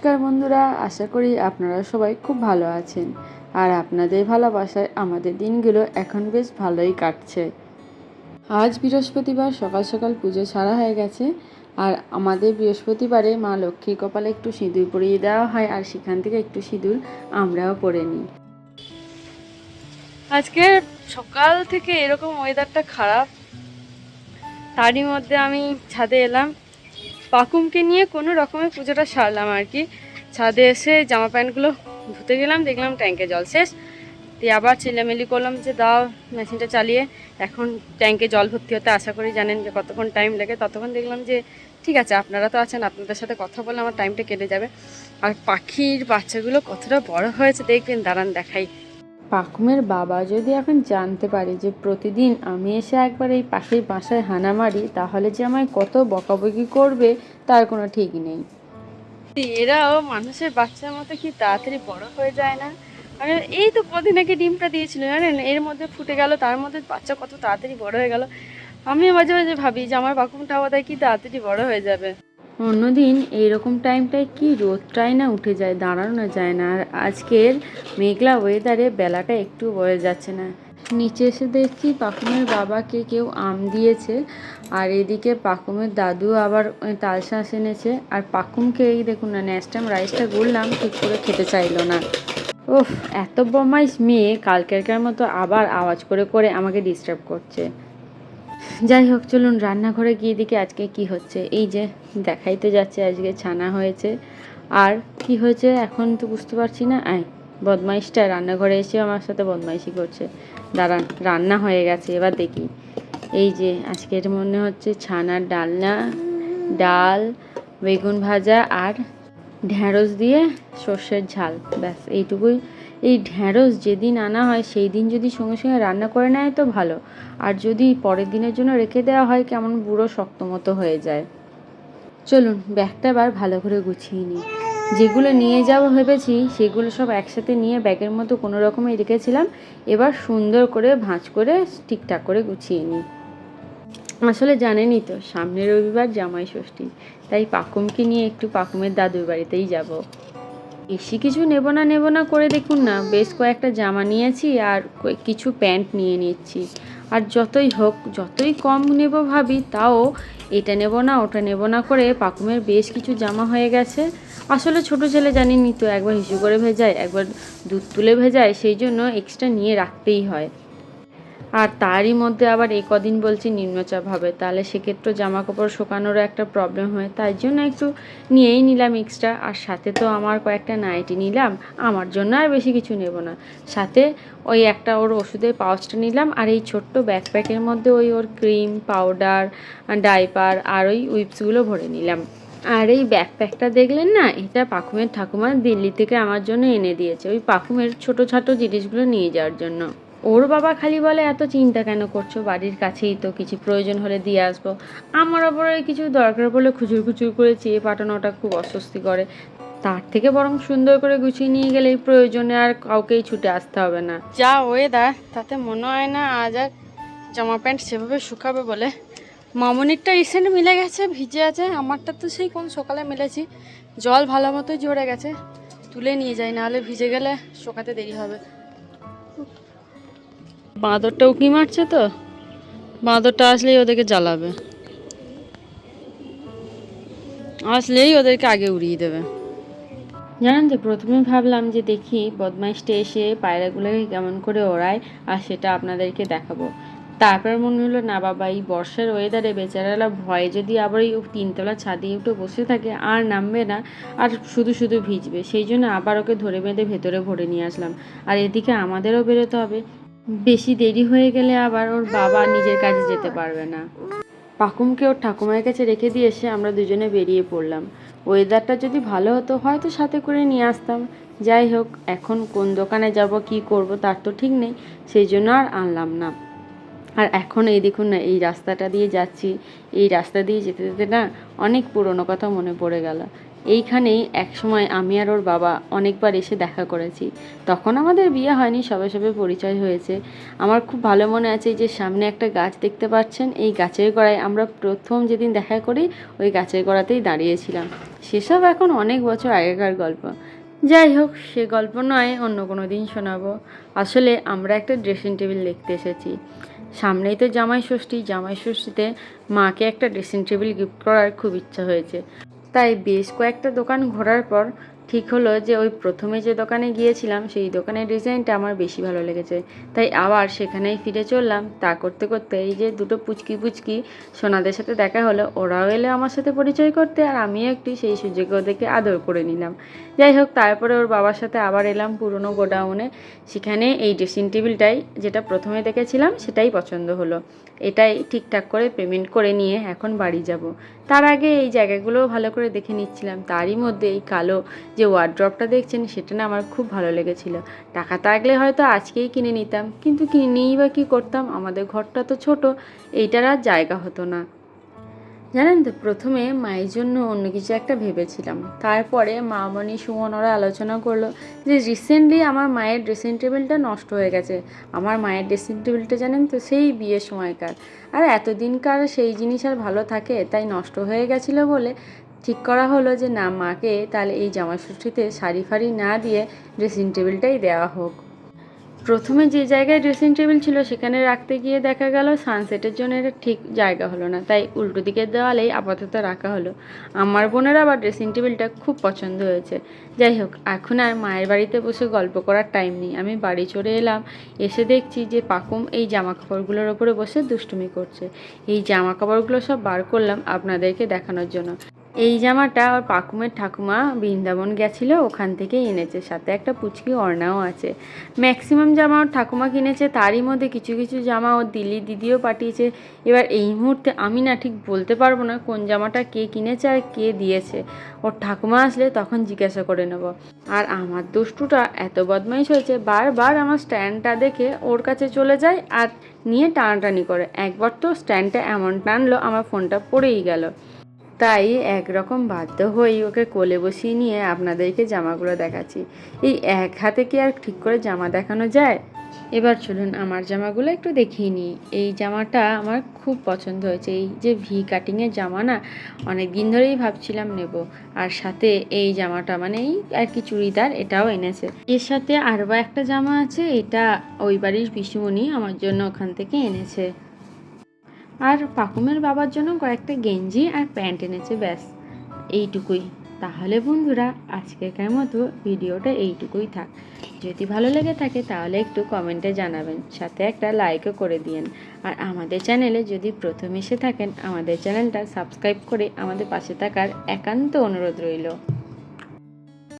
নমস্কার বন্ধুরা, আশা করি আপনারা সবাই খুব ভালো আছেন। আর আপনাদের ভালোবাসায় আমাদের দিনগুলো এখন বেশ ভালোই কাটছে। আজ বৃহস্পতিবার, সকাল সকাল পুজো সারা হয়ে গেছে। আর আমাদের বৃহস্পতিবারে মা লক্ষ্মীর কপালে একটু সিঁদুর পরিয়ে দেওয়া হয়, আর সেখান থেকে একটু সিঁদুর আমরাও পরে নিই। আজকে সকাল থেকে এরকম ওয়েদারটা খারাপ, তারই মধ্যে আমি ছাদে এলাম। পাকুমকে নিয়ে কোনো রকমের পুজোটা সারলাম আর কি। ছাদে এসে জামা প্যান্টগুলো ধুতে গেলাম, দেখলাম ট্যাঙ্কে জল শেষ। দিয়ে আবার চিল্লামিল্লি করলাম যে দাও মেশিনটা চালিয়ে। এখন ট্যাঙ্কে জল ভর্তি হতে আশা করি জানেন যে কতক্ষণ টাইম লাগে। ততক্ষণ দেখলাম যে ঠিক আছে, আপনারা তো আছেন, আপনাদের সাথে কথা বলে আমার টাইমটা কেটে যাবে। আর পাখির বাচ্চাগুলো কতটা বড় হয়েছে দেখবেন, দাঁড়ান দেখাই। পাকুমের বাবা যদি এখন জানতে পারে যে প্রতিদিন আমি এসে একবার এই পাখির বাসায় হানা মারি, তাহলে যে আমায় কত বকাবকি করবে তার কোনো ঠিক নেই। এরাও মানুষের বাচ্চার মতো কি তাড়াতাড়ি বড় হয়ে যায় না? আমি এই তো কদিন আগে ডিমটা দিয়েছিল জানেন, এর মধ্যে ফুটে গেল, তার মধ্যে বাচ্চা কত তাড়াতাড়ি বড় হয়ে গেল। আমি মাঝে মাঝে ভাবি যে আমার পাকুমটা বোধহয় কি তাড়াতাড়ি বড় হয়ে যাবে। অন্যদিন এইরকম টাইমটায় কি রোদটাই না উঠে যায়, দাঁড়ানো যায় না। আর আজকের মেঘলা ওয়েদারে বেলাটা একটু বয়ে যাচ্ছে না। নিচে এসে দেখছি পাকুমের বাবাকে কেউ আম দিয়েছে, আর এদিকে পাকুমের দাদু আবার তালশাঁস এনেছে। আর পাকুমকে এই দেখুন না, নেক্সট টাইম রাইসটা গুললাম, ঠিক করে খেতে চাইলো না। ওহ, এত বদমাইশ মেয়ে, কালকেরকার মতো আবার আওয়াজ করে করে আমাকে ডিস্টার্ব করছে। যাই হোক, চলুন রান্নাঘরে গিয়ে দেখি আজকে কি হচ্ছে। এই যে দেখাইতে যাচ্ছে, আজকে ছানা হয়েছে। আর কি হয়েছে এখন তো বুঝতে পারছি না। বদমাইশটা রান্নাঘরে এসে আমার সাথে বদমাইশি করছে। দাঁড়ান, রান্না হয়ে গেছে, এবার দেখি। এই যে আজকের মনে হচ্ছে ছানার ডালনা, ডাল, বেগুন ভাজা আর ঢ্যাঁড়স দিয়ে সর্ষের ঝাল, ব্যাস এইটুকুই। এই ঢ্যাঁড়স যেদিন আনা হয় সেই দিন যদি সঙ্গে সঙ্গে রান্না করে নেয় তো ভালো, আর যদি পরের দিনের জন্য রেখে দেওয়া হয় কেমন বুড়ো শক্ত মতো হয়ে যায়। চলুন ব্যাগটা আবার ভালো করে গুছিয়ে নিই। যেগুলো নিয়ে যাওয়া ভেবেছি সেগুলো সব একসাথে নিয়ে ব্যাগের মতো কোনো রকমে রেখেছিলাম। এবার সুন্দর করে ভাঁজ করে ঠিকঠাক করে গুছিয়ে নিই। আসলে জানেনই তো, সামনের রবিবার জামাই ষষ্ঠী, তাই পাকুমকে নিয়ে একটু পাকুমের দাদুর বাড়িতেই যাব। বেশি কিছু নেব না করে দেখুন না, বেশ কয়েকটা জামা নিয়েছি আর কিছু প্যান্ট নিয়ে নিচ্ছি। আর যতই হোক, যতই কম নেব ভাবি, তাও এটা নেব না ওটা নেব না করে পাকুমের বেশ কিছু জামা হয়ে গেছে। আসলে ছোট ছেলে জানেনই তো, একবার হিসু করে ভেজায়, একবার দুধ তুলে ভেজায়, সেই জন্য এক্সট্রা নিয়ে রাখতেই হয়। আর তারই মধ্যে আবার এই কদিন বলছি নিম্নচাপ হবে, তাহলে সেক্ষেত্রে জামা কাপড় শুকানোরও একটা প্রবলেম হয়, তাই জন্য একটু নিয়েই নিলাম এক্সট্রা। আর সাথে তো আমার কয়েকটা নাইটি নিলাম, আমার জন্য আর বেশি কিছু নেব না। সাথে ওই একটা ওর ওষুধের পাউচটা নিলাম, আর এই ছোট্ট ব্যাকপ্যাকের মধ্যে ওই ওর ক্রিম, পাউডার, ডাইপার আর ওই উইপসগুলো ভরে নিলাম। আর এই ব্যাকপ্যাকটা দেখলেন না, এটা পাকুমের ঠাকুমা দিল্লি থেকে আমার জন্য এনে দিয়েছে, ওই পাকুমের ছোটো ছোটো জিনিসগুলো নিয়ে যাওয়ার জন্য। ওর বাবা খালি বলে এত চিন্তা কেন করছো, বাড়ির কাছেই তো, কিছু প্রয়োজন হলে দিয়ে আসবো। আমার আবার কিছু দরকার পড়লে খুচুর খুচুর করে চেয়ে পাঠানোটা খুব অস্বস্তি করে। তার থেকে বরং সুন্দর করে গুছিয়ে নিয়ে গেলে প্রয়োজনে আর কাউকেই ছুটে আসতে হবে না। যা ওয়েদার, তাতে মনে হয় না আজ আর জামা প্যান্ট সেভাবে শুকাবে বলে। মামনিরটা রিসেন্ট মিলে গেছে, ভিজে আছে। আমারটা তো সেই কোন সকালে মিলেছি, জল ভালো মতোই জড়ে গেছে। তুলে নিয়ে যাই, নাহলে ভিজে গেলে শুকাতে দেরি হবে। বাঁদরটা উঁকি মারছে তো, বাঁদরটা আসলেই ওদেরকে জ্বালাবে, আসলেই ওদেরকে আগে উড়িয়ে দেবে। জানেন তো, প্রথমে ভাবলাম যে দেখি বদমাইশটা এসে পায়রাগুলোকে কেমন করে ওড়ায়, আর সেটা আপনাদেরকে দেখাবো। তারপর মনে হলো না বাবা, এই বর্ষার ওয়েদারে বেচারারা ভয়ে যদি আবার এই তিনতলা ছাদে উঠে বসে থাকে, আর নামবে না, আর শুধু শুধু ভিজবে। সেই জন্য আবার ওকে ধরে বেঁধে ভেতরে ভরে নিয়ে আসলাম। আর এদিকে আমাদেরও বেরোতে হবে, বেশি দেরি হয়ে গেলে আবার ওর বাবা নিজের কাজে যেতে পারবে না। পাকুমকে ওর ঠাকুমার কাছে রেখে দিয়ে এসে আমরা দুজনে বেরিয়ে পড়লাম। ওয়েদারটা যদি ভালো হতো হয়তো সাথে করে নিয়ে আসতাম। যাই হোক, এখন কোন দোকানে যাব কি করব তার তো ঠিক নেই, সেই জন্য আর আনলাম না। আর এখন এই দেখুন না, এই রাস্তাটা দিয়ে যাচ্ছি, এই রাস্তা দিয়ে যেতে যেতে না অনেক পুরনো কথা মনে পড়ে গেল। এইখানেই একসময় আমি আর ওর বাবা অনেকবার এসে দেখা করেছি। তখন আমাদের বিয়ে হয়নি, সবে সবে পরিচয় হয়েছে। আমার খুব ভালো মনে আছে, এই যে সামনে একটা গাছ দেখতে পাচ্ছেন, এই গাছের গোড়ায় আমরা প্রথম যেদিন দেখা করি ওই গাছের গোড়াতেই দাঁড়িয়েছিলাম। সেসব এখন অনেক বছর আগেকার গল্প। যাই হোক, সে গল্প নয়, অন্য কোনো দিন শোনাবো। আসলে আমরা একটা ড্রেসিং টেবিল দেখতে এসেছি। সামনেই তো জামাই ষষ্ঠী, জামাই ষষ্ঠীতে মাকে একটা ড্রেসিং টেবিল গিফট করার খুব ইচ্ছা হয়েছে। তাই বেশ কয়েকটা দোকান ঘোরার পর ঠিক হলো যে ওই প্রথমে যে দোকানে গিয়েছিলাম সেই দোকানের ডিজাইনটা আমার বেশি ভালো লেগেছে, তাই আবার সেখানেই ফিরে চললাম। তা করতে করতে এই যে দুটো পুচকি পুচকি সোনাদের সাথে দেখা হলো, ওরাও এলে আমার সাথে পরিচয় করতে, আর আমিও একটু সেই সুযোগে ওদেরকে আদর করে নিলাম। যাই হোক, তারপরে ওর বাবার সাথে আবার এলাম পুরনো গোডাউনে। সেখানে এই ড্রেসিং টেবিলটাই, যেটা প্রথমে দেখেছিলাম সেটাই পছন্দ হলো। এটাই ঠিকঠাক করে পেমেন্ট করে নিয়ে এখন বাড়ি যাব। তার আগে এই জায়গাগুলোও ভালো করে দেখে নিচ্ছিলাম। তারই মধ্যে এই কালো যে ওয়ার্ড্রপটা দেখছেন সেটা না আমার খুব ভালো লেগেছিল। টাকা থাকলে হয়তো আজকেই কিনে নিতাম, কিন্তু কিনেই বা কী করতাম, আমাদের ঘরটা তো ছোট, এইটার আর জায়গা হতো না। জানেন তো, প্রথমে মায়ের জন্য অন্য কিছু একটা ভেবেছিলাম। তারপরে মামনি সুমন ওরা আলোচনা করলো যে রিসেন্টলি আমার মায়ের ড্রেসিং টেবিলটা নষ্ট হয়ে গেছে। আমার মায়ের ড্রেসিং টেবিলটা জানেন তো সেই বিয়ের সময়কার, আর এতদিনকার সেই জিনিস আর ভালো থাকে, তাই নষ্ট হয়ে গেছিলো বলে ঠিক করা হলো যে না, মাকে তাহলে এই জামাষষ্ঠীতে শাড়ি ফাড়ি না দিয়ে ড্রেসিং টেবিলটাই দেওয়া হোক। প্রথমে যে জায়গায় ড্রেসিং টেবিল ছিল সেখানে রাখতে গিয়ে দেখা গেল সানসেটের জন্য এটা ঠিক জায়গা হলো না, তাই উল্টো দিকের দেওয়ালেই আপাতত রাখা হলো। আমার বোনের আবার ড্রেসিং টেবিলটা খুব পছন্দ হয়েছে। যাই হোক, এখন আর মায়ের বাড়িতে বসে গল্প করার টাইম নেই। আমি বাড়ি চলে এলাম, এসে দেখছি যে পাকুম এই জামা কাপড়গুলোর ওপরে বসে দুষ্টুমি করছে। এই জামা কাপড়গুলো সব বার করলাম আপনাদেরকে দেখানোর জন্য। এই জামাটা ওর পাকুমের ঠাকুমা বৃন্দাবন গেছিল, ওখান থেকে এনেছে, সাথে একটা পুচকি ওড়নাও আছে। ম্যাক্সিমাম জামা ওর ঠাকুমা কিনেছে, তারই মধ্যে কিছু কিছু জামা ওর দিদিও পাঠিয়েছে। এবার এই মুহূর্তে আমি না ঠিক বলতে পারবো না কোন জামাটা কে কিনেছে আর কে দিয়েছে। ওর ঠাকুমা আসলে তখন জিজ্ঞাসা করে নেব। আর আমার দুষ্টুটা এত বদমাইশ হয়েছে, বারবার আমার স্ট্যান্ডটা দেখে ওর কাছে চলে যায় আর নিয়ে টানাটানি করে। একবার তো স্ট্যান্ডটা এমন টানলো আমার ফোনটা পড়েই গেল। তাই একরকম বাধ্য হয়েই ওকে কোলে বসিয়ে নিয়ে আপনাদেরকে জামাগুলো দেখাচ্ছি। এই এক হাতে কি আর ঠিক করে জামা দেখানো যায়? এবার চলুন আমার জামাগুলো একটু দেখিয়ে নিই। এই জামাটা আমার খুব পছন্দ হয়েছে, এই যে ভি কাটিংয়ের জামা না, অনেক দিন ধরেই ভাবছিলাম নেব। আর সাথে এই জামাটা মানে এই আর কি চুড়িদার, এটাও এনেছে। এর সাথে আরও একটা জামা আছে, এটা ওই বাড়ির পিসিমণি আমার জন্য ওখান থেকে এনেছে। আর পাকুমের বাবার জন্য কয়েকটা গেঞ্জি আর প্যান্ট এনেছে, ব্যাস এইটুকুই। তাহলে বন্ধুরা, আজকের মতো ভিডিওটা এইটুকুই থাক। যদি ভালো লেগে থাকে তাহলে একটু কমেন্টে জানাবেন, সাথে একটা লাইকও করে দিন। আর আমাদের চ্যানেলে যদি প্রথম এসে থাকেন, আমাদের চ্যানেলটা সাবস্ক্রাইব করে আমাদের পাশে থাকার একান্ত অনুরোধ রইল।